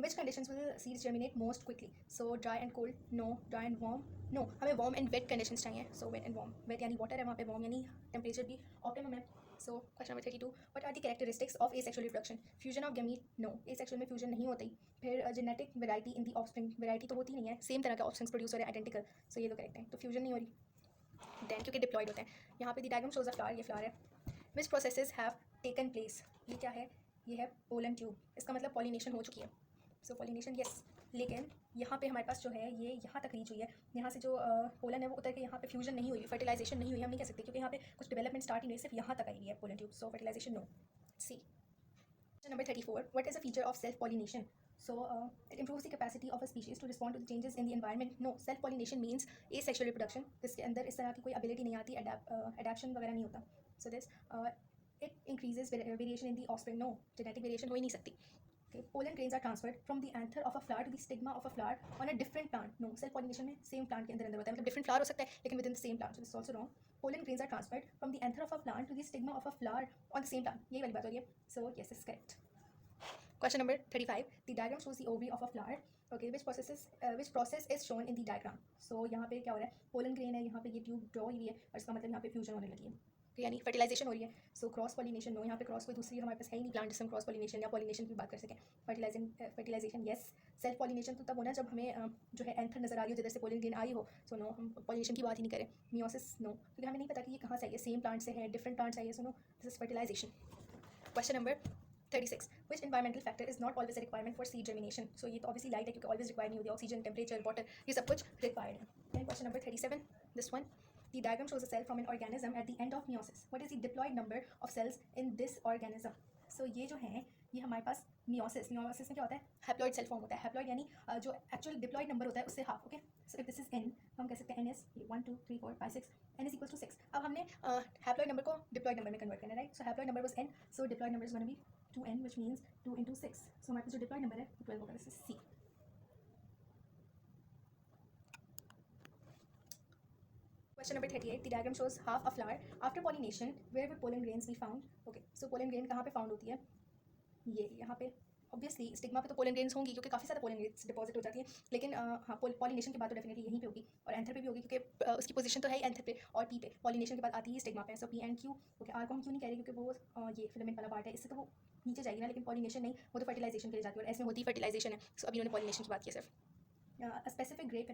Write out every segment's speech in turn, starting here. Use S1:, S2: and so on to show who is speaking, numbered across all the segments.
S1: Which conditions will seeds germinate most quickly? So dry and cold, no. Dry and warm, no. हमें warm and wet conditions चाहिए. So wet and warm. Wet यानी water है वहाँ पे, warm यानी temperature भी optimum है. So question number 32. What are the characteristics of asexual reproduction? Fusion of gamete, no. Asexual में fusion नहीं होती. फिर genetic variety in the offspring. Variety तो होती नहीं है. Same तरह के offsprings produce हो रहे हैं identical. So ये तो correct है. तो fusion नहीं हो रही. Then क्योंकि diploid होते हैं. यहाँ पे the diagram shows a flower. ये flower है. Which processes have taken place? ये क्या है? ये है pollen tube. इसका मतलब pollination हो चुकी है. सो पॉलिनेशन यस, लेकिन यहाँ पे हमारे पास जो है ये यहाँ तक रीच हुई है. यहाँ से जो पोलन है वो उतर के यहाँ पे फ्यूजन नहीं हुई, फर्टिलाइजेशन नहीं हुई, हम नहीं कह सकते क्योंकि यहाँ पे कुछ डेवलपमेंट स्टार्ट ही नहीं, सिर्फ यहाँ तक आई हुई है pollen tube. So fertilization no. C. Number 34. What is a feature of self-pollination? So it improves the capacity of a species to respond to the changes in the environment. No, self-pollination means asexual reproduction. जिसके अंदर इस तरह की कोई ability नहीं आती, adaptation वगैरह नहीं होता. So this it increases variation in the offspring. No, genetic variation हो ही नहीं सकती. Okay, pollen grains are transferred from the anther of a flower to the stigma of a flower on a different plant. No, self pollination में same plant के अंदर होता है, मतलब different flower हो सकता है लेकिन within the same plant. So this is also wrong. Pollen grains are transferred from the anther of a plant to the stigma of a flower on the same plant. यही वाली बात हो रही है. So yes, this is correct. Question number 35. The diagram shows the ovary of a flower. Okay, which process is shown in the diagram? So यहाँ पे क्या हो रहा है? Pollen grain है, यहाँ पे ये tube draw हुई है और इसका मतलब यहाँ पे fusion होने लगी है. यानी फर्टिलाइजेशन हो रही है. सो क्रॉस पॉलिनेशन नो, यहाँ पे क्रॉस कोई दूसरी हमारे पास है ही नहीं प्लांट जिससे हम क्रॉस पॉलिनेशन या पॉलिनेशन की बात कर सकें. Fertilisation yes. सेल्फ पॉलिनेशन तो तब होना जब हमें जो है एंथर नजर आ रही हो जिधर से पोलन ग्रेन आई हो. सो नो, हम पॉलिनेशन की बात ही नहीं करें. मियोसिस नो, क्योंकि हमें नहीं पता कि ये कहाँ से आई है, सेम प्लांट से है, डिफरेंट प्लांट से आई है. So no, this is fertilization. Question number 36. Which environmental factor is not always a requirement for seed germination? So ये तो obviously light है क्योंकि always required नहीं होती, ऑक्सीजन, टेम्परेचर, वाटर, ये सब कुछ required है. Then question number 37. This one. The diagram shows a cell from an organism at the end of meiosis. What is the diploid number of cells in this organism? So ये जो है ये हमारे पास meiosis में क्या होता है? हैप्लॉइड सेल फॉर्म होता है. हैप्लॉइड यानी जो एक्चुअल डिप्लॉइड नंबर होता है उससे half. Okay, so if this is n, हम कह सकते हैं n is 1 2 3 4 5 6, n is equals to 6. अब हमने हैप्लॉइड नंबर को डिप्लॉइड नंबर में कन्वर्ट करना है, right? So haploid number was n, so diploid number is gonna be 2n, which means 2 into 6. सो हमारे पास जो डिप्लॉइड नंबर है 12 होगा. This is c. Question number 38. The diagram shows half a flower. After pollination, where would pollen grains be found? Okay, so pollen grain कहाँ पे found होती है? ये यहाँ पे. Obviously स्टिग्मा पे तो pollen grains होंगी क्योंकि काफ़ी सारे pollen grains डिपॉजिट हो जाती हैं, लेकिन हाँ pollination के बाद तो डेफिनेटली यहीं पे होगी और एंथर पे भी होगी क्योंकि उसकी पोजीशन तो है ही एंथर पे और पी पे. पॉलिनेशन के बाद आती है स्टिग्मा पे. So P and Q. Okay, R को हम क्यों नहीं कह रहे क्योंकि वो ये फिलामेंट वाला पार्ट है, इससे तो वो नीचे जाएगी ना, लेकिन पॉलिनेशन नहीं, वो तो फर्टिलाइजेशन के लिए जाती है और ऐसे में होती फर्टिलाइजेशन है. सो अभी उन्होंने पॉलिनेशन की बात की सिर्फ. Specific grape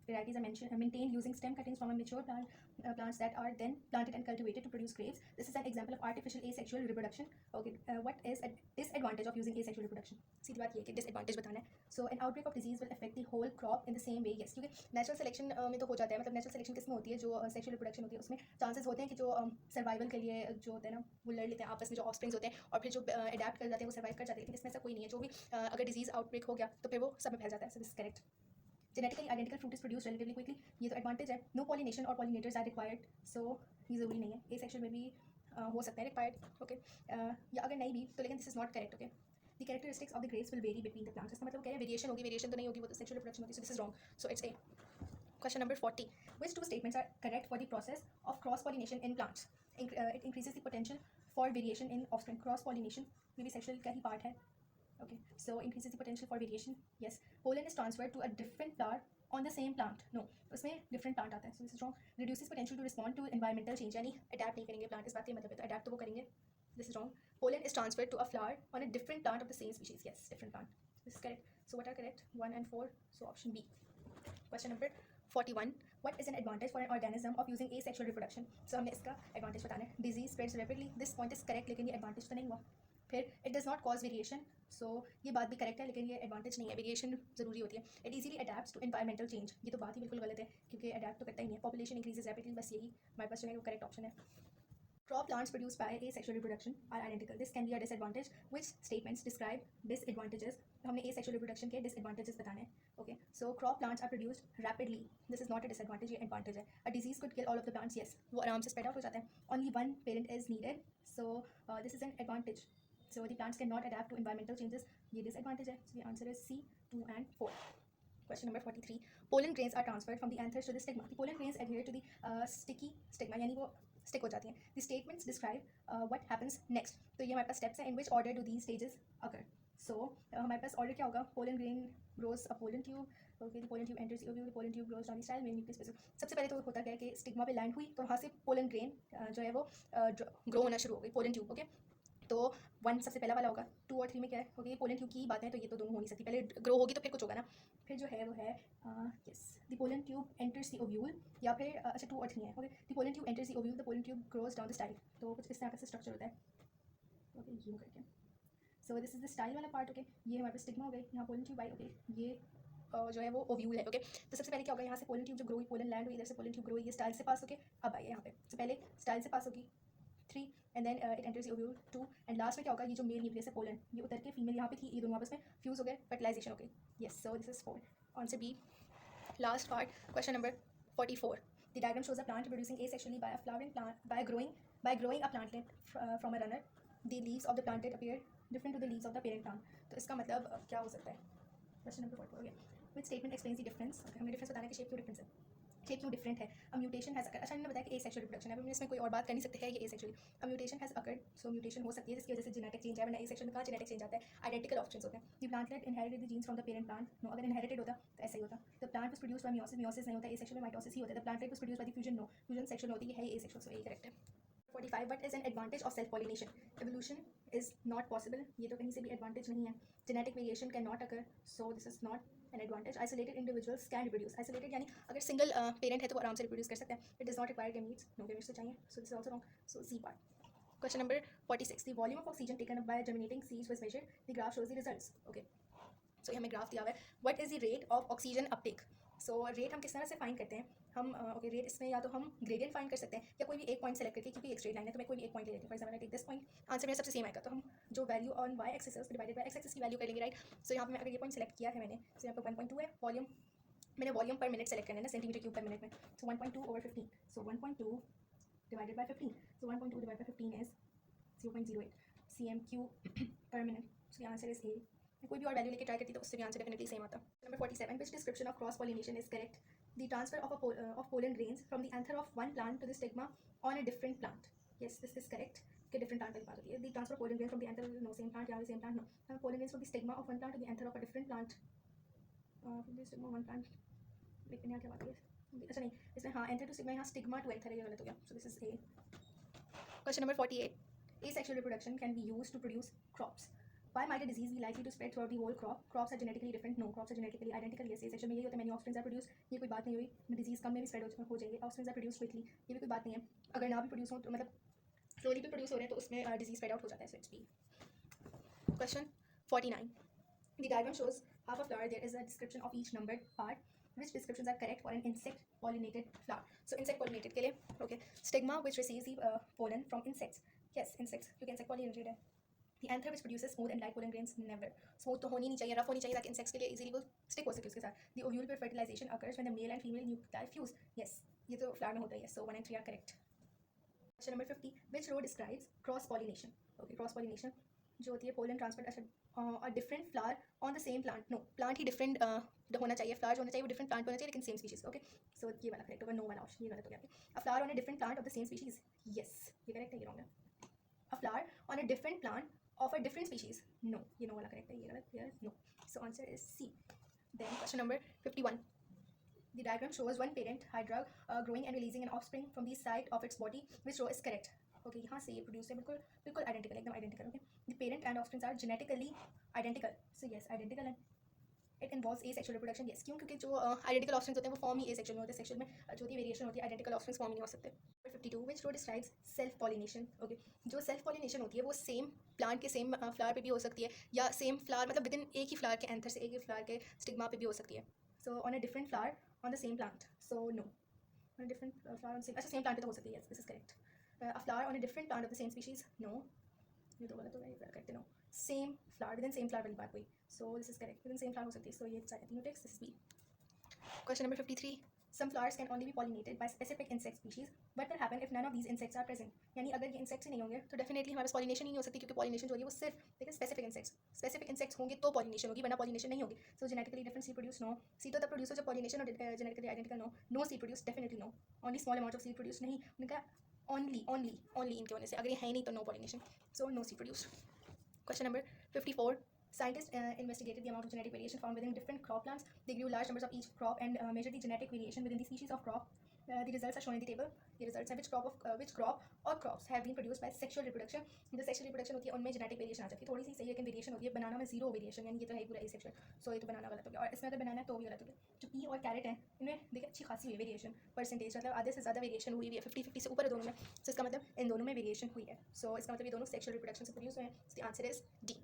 S1: varieties are maintained using stem cuttings from a mature plants that are then planted and cultivated to produce grapes. This is an example of artificial asexual reproduction. Okay, what is a disadvantage of using asexual reproduction? सीधी बात ये कि disadvantage बताना है. So an outbreak of disease will affect the whole crop in the same way. Yes, क्योंकि natural selection में तो हो जाता है, मतलब natural selection किसमें होती है? जो sexual reproduction होती है उसमें chances होते हैं कि जो survival के लिए जो होते हैं ना वो लड़ लेते हैं आपस में, जो offsprings होते हैं और फिर जो adapt कर जाते हैं वो survive कर जाते हैं, लेकिन इसमें ऐसा कोई नहीं है. जो भी अगर disease outbreak हो गया तो फिर वो सब में फैल जाता है. So this is correct. Genetically identical fruit is produced relatively quickly. ये तो advantage है. No pollination or pollinators are required. So ये ज़रूरी नहीं है. Asexual में भी हो सकता है required. Okay, या अगर नहीं भी तो लेकिन this is not correct. Okay, the characteristics of the grapes will vary between the plants. इसका मतलब क्या है? Variation होगी, variation तो नहीं होगी, वो तो sexual reproduction होती है. So this is wrong. So it's A. Question number 40. Which two statements are correct for the process of cross pollination in plants? It increases the potential for variation in offspring. Cross pollination में भी sexual का ही part है. Okay, so increases the potential for variation. Yes. Pollen is transferred to a different flower on the same plant. No, उसमें different plant आता है. So this is wrong. Reduces potential to respond to environmental change. यानी adapt नहीं करेंगे plant. इस बात का मतलब है तो adapt तो वो करेंगे. This is wrong. Pollen is transferred to a flower on a different plant of the same species. Yes, different plant. This is correct. So what are correct? 1 and 4. So option B. Question number 41. What is an advantage for an organism of using asexual reproduction? So हमने इसका advantage बताना है. Disease spreads rapidly. This point is correct, लेकिन ये advantage तो नहीं हुआ. फिर it does not cause variation. So ये बात भी करेक्ट है लेकिन ये एडवांटेज नहीं है. वेरिएशन ज़रूरी होती है. It easily adapts to environmental change. ये तो बात ही बिल्कुल गलत है क्योंकि अडैप्ट तो करता ही नहीं है. Population increases rapidly. बस यही हमारे पास जो है वो करेक्ट ऑप्शन है. Crop plants produced by asexual reproduction are identical. This can be a disadvantage. Which statements describe disadvantages? तो हमने asexual reproduction के disadvantages बताने हैं. Okay, so crop plants are produced rapidly. This is not a disadvantage, ये advantage है. A disease could kill all of the plants. Yes, वो आराम से spread out हो जाता है. Only one parent is needed. So this is an advantage. So the plants cannot adapt to environmental changes. ये disadvantage है. So the answer is C, 2 and 4. Question number 43. Pollen grains are transferred from the anthers to the stigma. The pollen grains adhere to the sticky stigma, यानी वो stick हो जाती हैं. The statements describe what happens next. तो ये हमारे पास steps हैं. In which order do these stages occur? सो हमारे पास ऑर्डर क्या होगा, pollen grain grows a pollen tube, okay, the pollen tube enters the ovule, the pollen tube grows down the style main nucleus basis. सबसे पहले तो होता क्या है कि स्टिग्मा पे लैंड हुई तो वहाँ से पोलन ग्रेन जो है वो ग्रो होना शुरू हो गई, पोलन ट्यूब, ओके। तो 1 सबसे पहला वाला होगा, 2 और 3 में क्या है, ओके, पोलन ट्यूब की बात है तो ये तो दोनों हो नहीं सकती, पहले ग्रो होगी तो फिर कुछ होगा ना। फिर जो है वो है yes, the pollen tube enters the ovule, या फिर अच्छा 2 और 3 है, okay, the pollen tube enters the ovule, the pollen tube grows down the style. तो कुछ इस तरह का स्ट्रक्चर होता है, ओके, यूँ करके। सो दिस इज द स्टाइल वाला पार्ट, ओके। ये हमारे पास स्टिग्मा हो गई, यहाँ पोलन ट्यूब आई, ओके, ये जो है वो ओव्यूल है, ओके। तो सबसे पहले क्या होगा, यहाँ से पोलन ट्यूब जो ग्रो हुई, पोलन लैंड हुई, इधर से पोलन ट्यूब ग्रो हुई, ये स्टाइल से पास होके अब आई यहाँ पे। तो पहले स्टाइल से पास होगी 3 and then it enters the ovule 2 and last में क्या होगा, ये जो मेल न्यूक्लियस है पोलन, ये उतर के फीमेल यहाँ पे थी, ये दोनों आपस में फ्यूज हो गए, फर्टिलाइजेशन हो गई। Yes, so this is 4 answer B. Last part, question number 44। The diagram shows a plant reproducing asexually by a flowering plant by growing a plantlet from a runner. The leaves of the plantlet appear different to the leaves of the parent plant. तो इसका मतलब क्या हो सकता है, question number 44, okay. Which statement explains the difference, okay, हमें difference बताना है कि शेप क्यों डिफरेंस है, शेप क्यों डिफरेंट है। अ म्यूटेशन हैज़ अकर्ड, अच्छा इन्होंने बताया कि एसेक्सुअल रिप्रोडक्शन है, अब इसमें कोई और बात कर नहीं सकते हैं, ये asexual. A mutation has occurred, so mutation हो सकती है जिसकी वजह से जेनेटिक चेंज है, वरना एसेक्सुअल में कहाँ जेनेटिक चेंज आता है, आइडेंटिकल ऑप्शंस होते हैं। The plantlet inherited the genes from the parent plant, no, अगर इनहेरिटेड होता तो ऐसा ही होता। The plant was produced by meiosis, meiosis नहीं होता, एसेक्सुअल में माइटोसिस ही होता है। The plantlet was produced by the fusion, no, fusion sexual होती है, एसेक्सुअल, सो यही करेक्ट है। 45 but is an advantage of self pollination, evolution is not possible, ये तो कहीं से भी एडवांटेज नहीं है। Genetic variation can not occur, so this is not an advantage. Isolated individuals can reproduce, isolated यानी अगर सिंगल पेरेंट है तो वो आराम से रिप्रोड्यूस कर सकते हैं। It does not require gametes, no gametes तो चाहिए, so this is also wrong, so C part. Question number 46, the volume of oxygen taken up by germinating seeds was measured, the graph shows the results, okay. So हमें graph दिया हुआ है, what is the rate of oxygen uptake. So rate हम किस तरह से find करते हैं, हम ओके रेट इसमें या तो हम ग्रेडियंट फाइंड कर सकते हैं या कोई भी एक पॉइंट सेलेक्ट करके, क्योंकि एक स्ट्रेट लाइन है तो मैं कोई भी एक पॉइंट ले लेती हूँ। For example I take this point, answer मेरा सबसे सेम आएगा, तो हम जो वैल्यू ऑन वाई एक्सिस है उसको डिवाइडेड बाय एक्स एक्सिस की वैल्यू कर लेंगे, राइट। सो यहाँ पे मैं अगर ये पॉइंट सेलेक्ट किया है मैंने, सो यहाँ पर 1.2 है, वॉल्यूम मैंने वॉल्यूम पर मिनट सेलेक्ट करना है ना, सेंटीमीटर क्यूब पर मिनट में, सो 1.2 over 15, so 1.2 divided by 15, so 1.2 divided by 15 is 0.08 cm³ per minute, so answer is a. मैं कोई भी और वैल्यू लेके ट्राई करती तो उससे भी आंसर डेफिनेटली सेम आता। Number 47, which description of cross pollination is correct, the transfer of pollen grains from the anther of one plant to the stigma on a different plant, yes this is correct, कि different plant की बात होती है। The transfer pollen grain from the anther, no same plant, यहाँ same plant, no, pollen grains from the stigma of one plant to the anther of a different plant, from the stigma one plant, लेकिन यहाँ क्या बात है, अच्छा नहीं, इसमें हाँ एंथर टू स्टिग्मा, यहाँ स्टिग्मा टू एंथर है, ये गलत हो गया, सो this is a. Question number 48, asexual reproduction can be used to produce crops. Why might a disease be likely to spread throughout the whole crop? Crops are genetically different. No, crops are genetically identical. Yes, asexual में यही होता है, many offsprings are produced. ये कोई बात नहीं हुई, disease कम में भी स्प्रेड हो जाएगी, offsprings are produced quickly, ये भी कोई बात नहीं है। अगर ना भी प्रोड्यूस हो तो मतलब स्लोली भी प्रोड्यूस हो रहे हैं तो उसमें डिजीज स्प्रेड आउट हो जाता है, so it's B. Question 49, the diagram shows half a flower, there is a description of each numbered part. Which descriptions are correct for an insect pollinated flower? So insect pollinated के लिए, okay, stigma which receives the pollen from insects, yes insects क्योंकि insect pollinated है। The anther which produces smooth and light pollen grains, never, smooth तो होनी नहीं चाहिए, rough होनी चाहिए ताकि insects के लिए easily वो stick हो सके उसके साथ। The ovule where fertilization occurs when the male and female nuclei fuse, yes ये तो flower में होता है, yes, so 1 and 3 are correct। Question number 50, which row describes cross pollination? Okay, cross pollination जो होती है पोलन ट्रांसफर, अच्छा a different flower on the same plant, no, plant ही डिफरेंट होना चाहिए, फ्लावर जो होना चाहिए वो डिफरेंट प्लांट होना चाहिए लेकिन सेम स्पीशीज, ओके, सो ये वाला करेक्ट होगा, नो वाला ऑप्शन ये गलत हो गया। A flower on a different plant of the same species, yes ये करेक्ट है, ये रॉन्ग है। A flower on a different plant of a different species, no, ये नो वाला करेक्ट है, ये गलत, ये no, so answer is C. Then question number 51, the diagram shows one parent hydra growing and releasing an offspring from the side of its body, which row is correct? Okay, यहाँ से ये produce है बिल्कुल बिल्कुल identical, एकदम identical, okay. The parent and offsprings are genetically identical, so yes identical and it involves asexual reproduction, yes, क्यों, क्योंकि जो आइडेंटिकल ऑफस्प्रिंग्स होते हैं वो फॉर्म ही एसेक्सुअल में होते हैं, सेक्सुअल में जो होती है वेरिएशन होती है, आइडेंटिकल ऑफस्प्रिंग्स फॉर्म ही नहीं हो सकते। 52, विच रो डिस्क्राइब्स सेल्फ पॉलिनेशन, ओके, जो सेल्फ पॉलिनेशन होती है वो सेम प्लांट के सेम फ्लावर पे भी हो सकती है या सेम फ्लावर मतलब विद इन एक ही फ्लावर के एंथर से एक ही फ्लावर के स्टिग्मा पे भी हो सकती है, so on a different flower on the same plant, so no, on a different flower on same, अच्छा सेम प्लांट पे तो हो सकती है, yes this is correct. A flower on a different plant of the same species, no, ये तो गलत हो गया, ये करेक्ट है, no, same flower within same flower वाली बात हुई, so this is correct, within same flower हो सकती है, सो ये तीनों text, this is B. Question number 53, some flowers can only be pollinated by specific insect species, what will happen if none of these insects are present? यानी अगर ये insects ही नहीं होंगे तो डेफिनेटली हमारे पास पॉलिनेशन ही नहीं हो सकती, क्योंकि पॉलिनेशन जो होगी वो सिर्फ लेकिन स्पेसिफिक इंसेक्ट्स होंगे तो पॉलिनेशन होगी, वरना पॉलिनेशन नहीं होगी। So genetically different seed produce, no, seed तो तब प्रोड्यूस हो जब पॉलिनेशन और genetically identical, no, no seed produce, definitely no, only small amount of seed produce, नहीं, उनका ओनली इनके होने से, अगर ये है नहीं तो no pollination, so no seed produce. Question number 54, Scientists investigated the amount of genetic variation found within different crop plants. They grew large numbers of each crop and measured the genetic variation within the species of crop. The results are shown in the table. The results है which crop or crops have been produced by sexual reproduction. जो sexual reproduction होती है उनमें genetic variation आ जाती है, थोड़ी सी सही लेकिन variation होती है. बनाना में zero variation, यानी ये तो है पूरा asexual, so ये तो बनाना गलत हो गया. और इसमें अगर बनाना है तो भी गलत हो गया. जो pea और carrot है इनमें देखिए अच्छी खासी हुई है variation परसेंटेज, मतलब आधे से ज़्यादा variation हुई है, 50-50 से ऊपर है दोनों में. So इसका मतलब इन दोनों में variation हुई है. So इसका मतलब ये दोनों sexual reproduction से produce हुए हैं. So the answer is D.